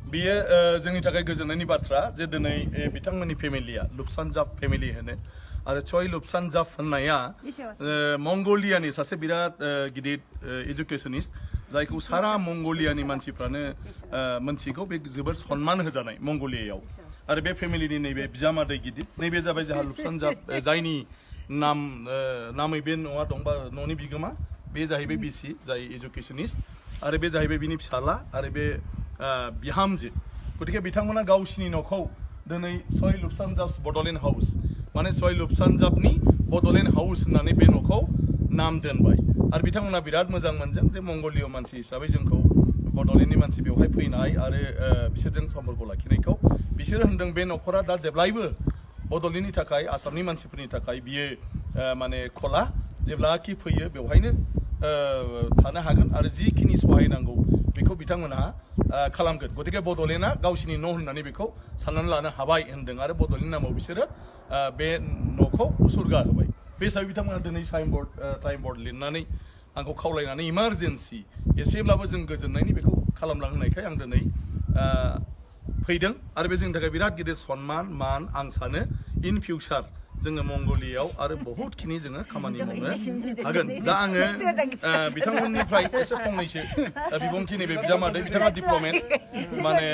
बियो जोंनि थाखाय गोजोननायनि बाथ्रा जे दिनै बिथांमोननि फेमिलिया लुपसानजाब फेमिलि होनो आरो चय लुपसानजाब होननाया मंगोलियानि सासे बिराद गिदिर एजुकेशनिस्ट जायखौ सारा मंगोलियानि मानसिफ्रानो मोनथिगौ बे जोबोर सन्मान होजानाय मंगोलियायाव आरो बे फेमिलिनि नैबे बिजामादै गिदिर नैबे जाबाय जोंहा लुपसानजाब जायनि नामै बे न'आ दं बा न'नि बिगोमा बे जाहैबाय बिसि जाय एजुकेशनिस्ट आरो बे जाहैबाय बिनि फिसाला आरो बे बिहामजो गतिके बिथांमोना गावसिनि न'खौ दिनै चय लुपसानजाब बड'लेण्ड हाउस माने चय लुपसानजाबनि बड'लेण्ड हाउस होननानै बे न'खौ नाम दोनबाय आरो बिथांमोना बिराद मोजां मोनदों जे मंगोलिय मानसि हिसाबै जोंखौ बड'लेण्डनि मानसि बेवहाय फैनाय आरो बिसोरजों सम्पर्क लाखिनायखौ बिसोर होनदों बे न'खरा दा जेब्लायबो बड'लेण्डनि थाखाय आसामनि मानसिफोरनि थाखाय बियो माने खला जेब्लाखि फैयो बेवहायनो थानो हागोन आरो जिखिनि सहाय नांगौ बेखौ बिथांमोनहा खालामगोन गतिके बड'लेण्डआ गावसिनि न' होननानै बेखौ साननानै लानो हाबाय होनदों आरो बड'लेण्ड नामाव बिसोरो बे न'खौ उसुर्गा होबाय बे हिसाबै बिथांमोना दिनै टाइम बर्ड लिरनानै आंखौ खावलायनानै इमारजेन्सि एसेब्लाबो जों गोजोननायनि बेखौ खालामलां होनायखाय आं दिनै फैदों आरो बे जोंनि थाखाय बिराद गिदिर सन्मान मान आं सानो इन फिउचार जोङो मंगोलियायाव आरो बहुतखिनि जोङो खामानि मावनो हागोन दा आङो बिथांमोननिफ्राय एसे फंनैसो बिबुंथि नैबे बिजामादै बिथाङा डिप्ल'मेट माने